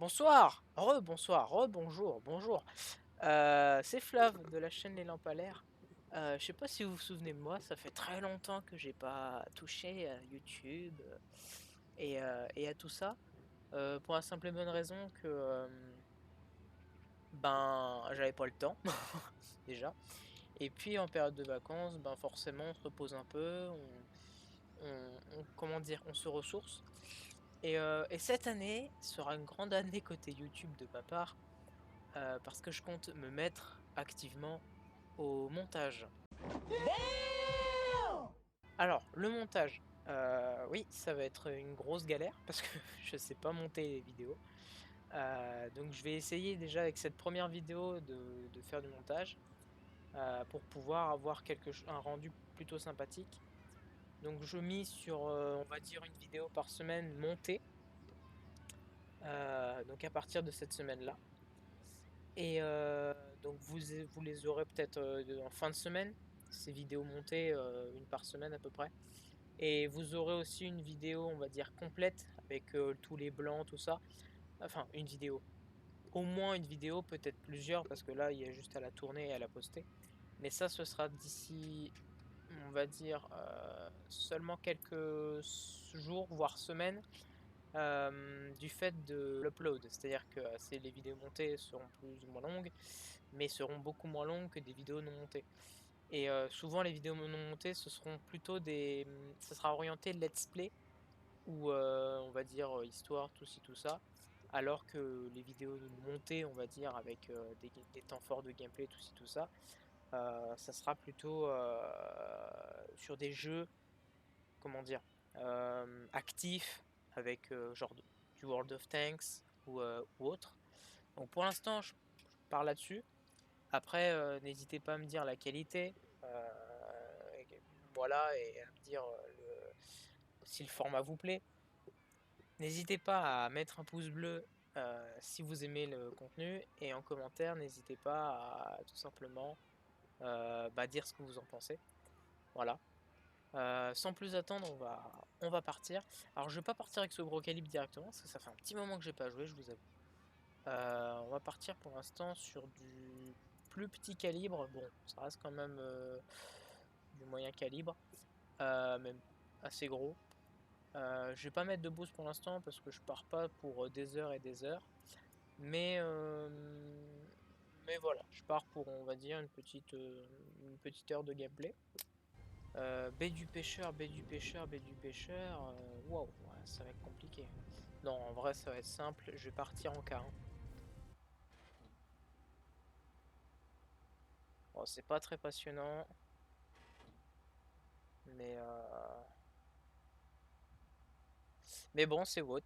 Bonsoir, bonsoir, bonjour, bonjour. C'est Flav de la chaîne Les Lampalaires. Je sais pas si vous vous souvenez de moi, ça fait très longtemps que j'ai pas touché à YouTube et à tout ça. Pour la simple et bonne raison que ben j'avais pas le temps déjà. Et puis en période de vacances, ben forcément on se repose un peu, comment dire, on se ressource. Et cette année sera une grande année côté YouTube de ma part. Parce que je compte me mettre activement au montage. Alors, le montage, oui, ça va être une grosse galère parce que je sais pas monter les vidéos. Donc je vais essayer déjà avec cette première vidéo de faire du montage pour pouvoir avoir un rendu plutôt sympathique. Donc je mise sur, on va dire, une vidéo par semaine montée, donc à partir de cette semaine-là. Et donc vous les aurez peut-être en fin de semaine, ces vidéos montées, une par semaine à peu près. Et vous aurez aussi une vidéo, on va dire, complète, avec tous les blancs, tout ça. Enfin, une vidéo. Au moins une vidéo, peut-être plusieurs, parce que là, il y a juste à la tourner et à la poster. Mais ça, ce sera d'ici, on va dire, seulement quelques jours, voire semaines, du fait de l'upload. C'est-à-dire que les vidéos montées seront plus ou moins longues, mais seront beaucoup moins longues que des vidéos non montées. Et souvent les vidéos non montées, ce seront plutôt ça sera orienté let's play, ou on va dire histoire, tout ci, tout ça. Alors que les vidéos montées, on va dire, avec des temps forts de gameplay, tout ci, tout ça, ça sera plutôt sur des jeux, comment dire, actifs, avec du World of Tanks ou autre. Donc pour l'instant, je pars là-dessus. Après, n'hésitez pas à me dire la qualité, voilà, et à me dire si le format vous plaît. N'hésitez pas à mettre un pouce bleu si vous aimez le contenu, et en commentaire, n'hésitez pas à tout simplement dire ce que vous en pensez. Voilà. Sans plus attendre, on va partir. Alors, je vais pas partir avec ce gros calibre directement, parce que ça fait un petit moment que j'ai pas joué, je vous avoue. On va partir pour l'instant sur du plus petit calibre. Bon, ça reste quand même du moyen calibre, même assez gros. Je vais pas mettre de boost pour l'instant parce que je pars pas pour des heures et des heures. Mais, mais voilà, je pars pour, on va dire, une petite heure de gameplay. Baie du pêcheur, baie du pêcheur, baie du pêcheur. Waouh, ouais, ça va être compliqué. Non, en vrai, ça va être simple. Je vais partir en K1. Bon, c'est pas très passionnant, mais, mais bon, c'est WoT.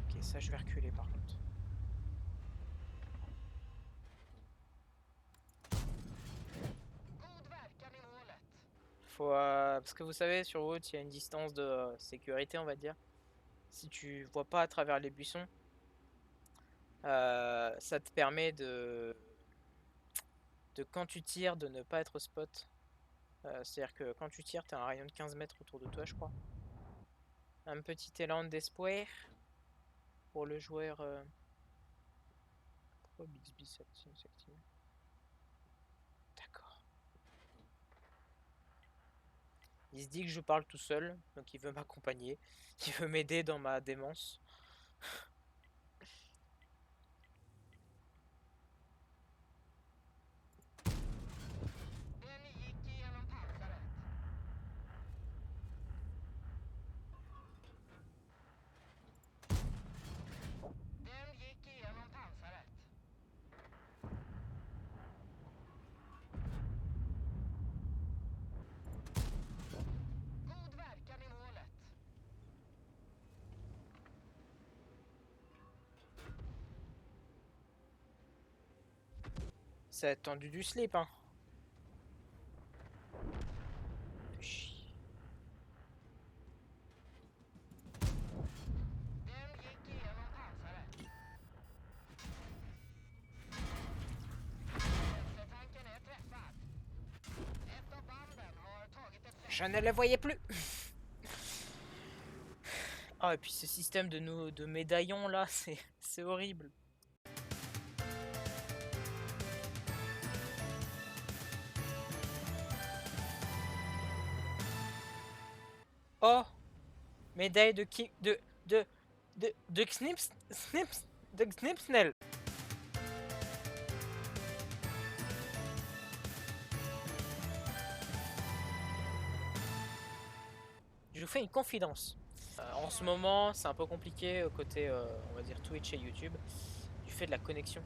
Ok, ça, je vais reculer par contre. Faut, parce que vous savez, sur WoT, il y a une distance de sécurité, on va dire. Si tu vois pas à travers les buissons, ça te permet de quand tu tires, de ne pas être spot. C'est-à-dire que quand tu tires, tu as un rayon de 15 mètres autour de toi, je crois. Un petit élan d'espoir pour le joueur. Pourquoi Bixby s'active? D'accord. Il se dit que je parle tout seul, donc il veut m'accompagner. Il veut m'aider dans ma démence. Ça a tendu du slip, hein. fait chier. Je ne le voyais plus. Ah, et puis ce système de médaillons là, c'est horrible. Oh, médaille de qui de Xnips Snips de Snipsnell. Je vous fais une confidence. En ce moment, c'est un peu compliqué côté, on va dire, Twitch et YouTube, du fait de la connexion,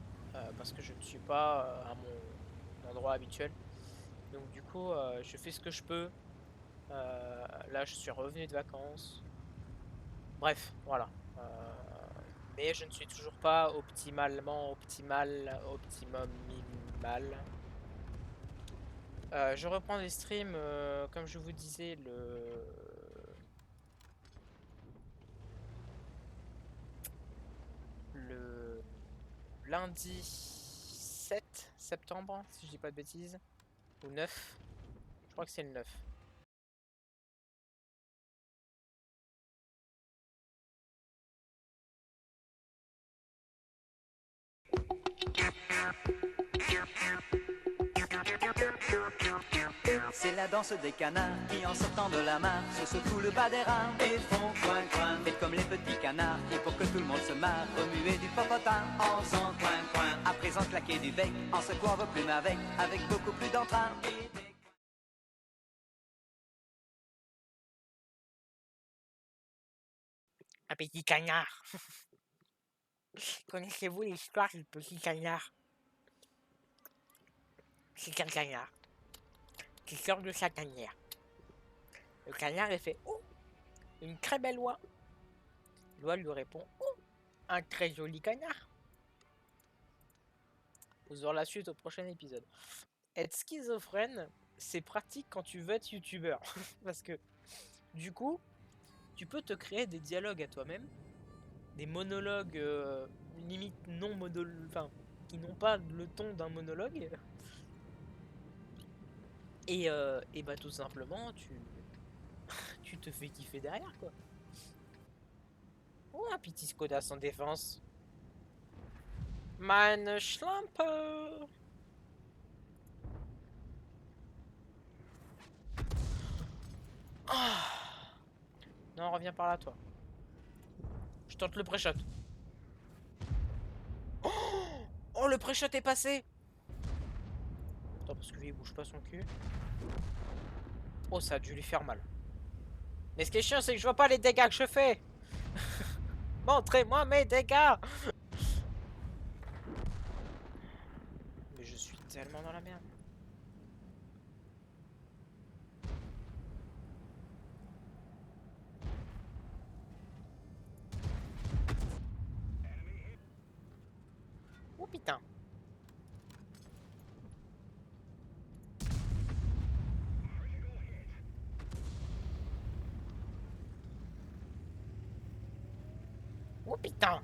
parce que je ne suis pas à mon endroit habituel. Donc du coup, je fais ce que je peux. Là, je suis revenu de vacances. Bref, voilà. Mais je ne suis toujours pas optimum minimal. Je reprends les streams, comme je vous disais, le lundi 7 septembre, si je dis pas de bêtises, ou 9, je crois que c'est le 9. C'est la danse des canards qui en sortant de la mare se secouent le bas des reins et font coin coin. Faites comme les petits canards et pour que tout le monde se marre, remuez du popotin en faisant coin coin. À présent claquer du bec en secouant vos plumes avec beaucoup plus d'entrain. Un petit canard. Connaissez-vous l'histoire du petit canard? C'est un canard qui sort de sa tanière. Le canard, il fait « Oh, une très belle oie !» L'oie lui répond « Oh, un très joli canard !» Vous aurez la suite au prochain épisode. Être schizophrène, c'est pratique quand tu veux être youtubeur. Parce que, du coup, tu peux te créer des dialogues à toi-même, des monologues limite non monologues, enfin, qui n'ont pas le ton d'un monologue. Et bah tout simplement, tu te fais kiffer derrière, quoi. Oh, un petit Skoda sans défense. Meine Schlampe. Ah. Non, reviens par là, toi. Je tente le pré-shot. Oh, le pré-shot est passé. Attends, parce que lui, il bouge pas son cul. Oh, ça a dû lui faire mal. Mais ce qui est chiant, c'est que je vois pas les dégâts que je fais. Montrez-moi mes dégâts. Mais je suis tellement dans la merde. Oh putain. Oh putain.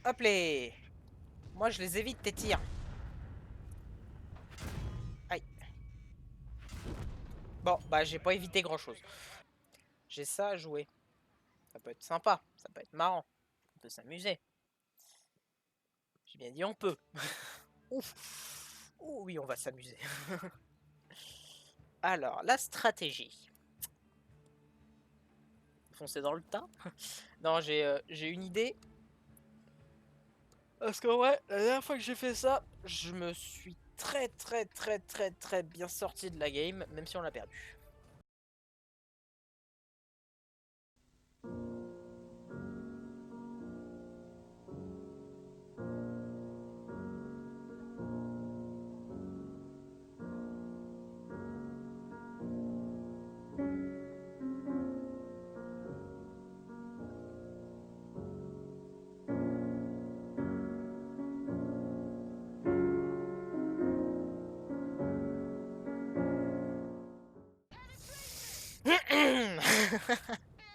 Hop les. Moi, je les évite, tes tirs. Aïe. Bon, bah, j'ai pas évité grand-chose. J'ai ça à jouer. Ça peut être sympa. Ça peut être marrant. On peut s'amuser. J'ai bien dit on peut. Ouf. Oh oui, on va s'amuser. Alors, la stratégie. Foncer dans le tas. Non, j'ai une idée. Parce que ouais, la dernière fois que j'ai fait ça, je me suis très bien sorti de la game, même si on l'a perdu.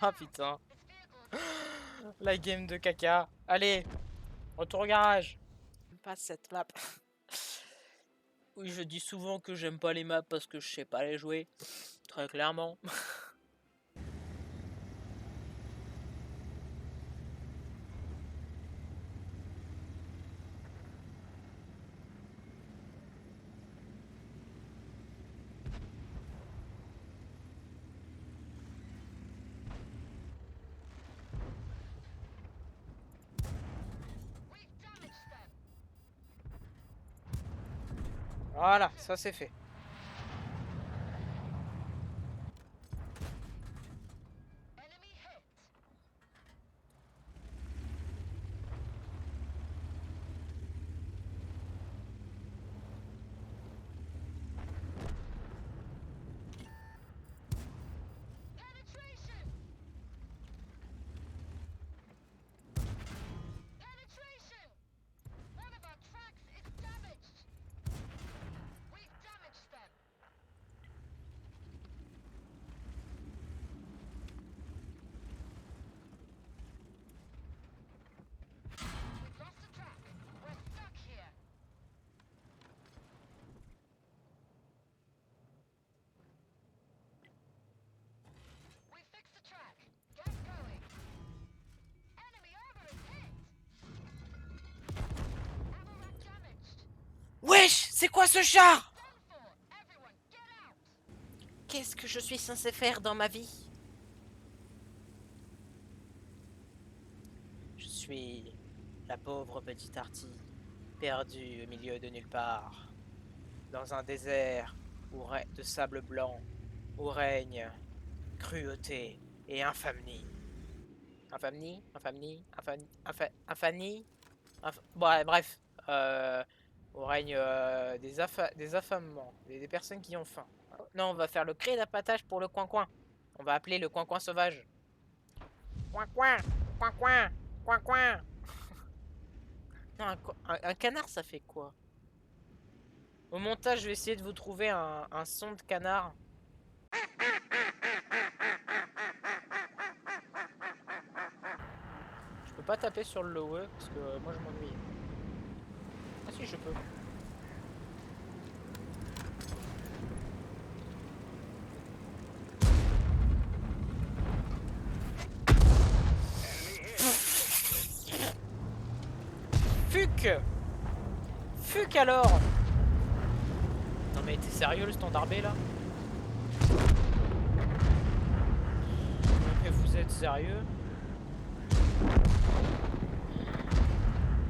Ah putain. La game de caca. Allez, retour au garage. Pas cette map. Oui, je dis souvent que j'aime pas les maps parce que je sais pas les jouer. Très clairement. Voilà, ça c'est fait. Wesh, c'est quoi ce char? Qu'est-ce que je suis censé faire dans ma vie? Je suis la pauvre petite Artie, perdue au milieu de nulle part, dans un désert de sable blanc, où règne cruauté et infamie. Infamie? Infamie? Infamie? Ouais, bref. Où règne des affamements, des personnes qui ont faim. Non, on va faire le cri d'appâtage pour le coin-coin. On va appeler le coin-coin sauvage. Coin-coin! Coin-coin! Coin-coin! Non, un canard, ça fait quoi? Au montage, je vais essayer de vous trouver un son de canard. Je peux pas taper sur le lower parce que moi je m'ennuie. Ah si, je peux. Fuck! Fuck alors! Non mais t'es sérieux le standard B là? Mais vous êtes sérieux?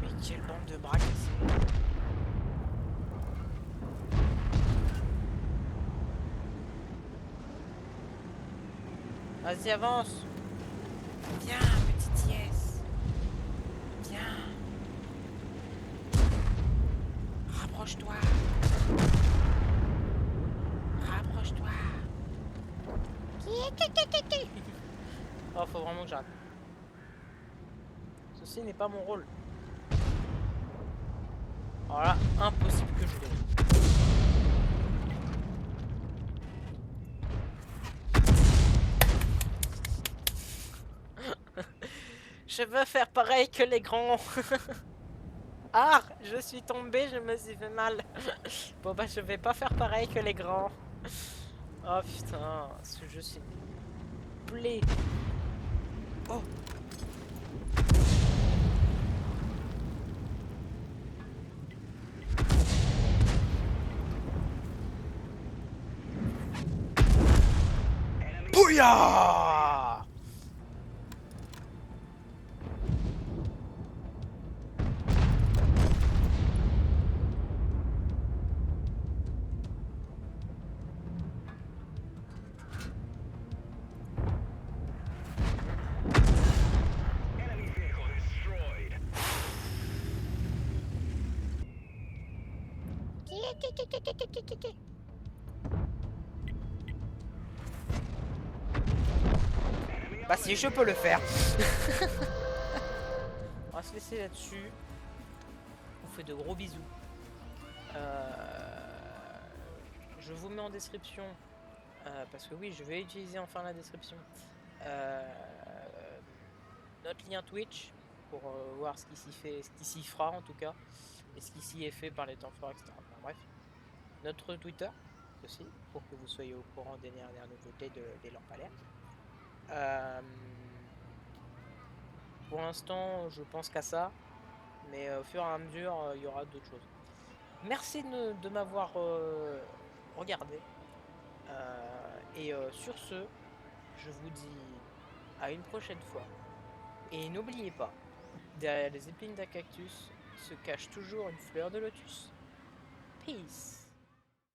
Mais quelle bande de bras cassés! Vas-y, avance! Viens, petite yes! Viens! Rapproche-toi! Rapproche-toi! Oh, faut vraiment que j'arrête. Ceci n'est pas mon rôle. Alors là, impossible que je gagne. Je veux faire pareil que les grands. Ah, je suis tombé, je me suis fait mal. Bon bah je vais pas faire pareil que les grands. Oh putain, ce jeu c'est plaît. Oh. Bouya! Bah si je peux le faire. On va se laisser là-dessus. On fait de gros bisous. Je vous mets en description. Parce que oui, je vais utiliser enfin la description. Euh, notre lien Twitch pour voir ce qui s'y fait, ce qui s'y fera en tout cas, et ce qui s'y est fait par les temps forts, etc. Enfin, bref, notre Twitter aussi pour que vous soyez au courant des dernières nouveautés des lampadaires. Euh, pour l'instant, je pense qu'à ça, mais au fur et à mesure, il y aura d'autres choses. Merci de m'avoir regardé. Et sur ce, je vous dis à une prochaine fois. Et n'oubliez pas, derrière les épines d'un cactus se cache toujours une fleur de lotus. Peace.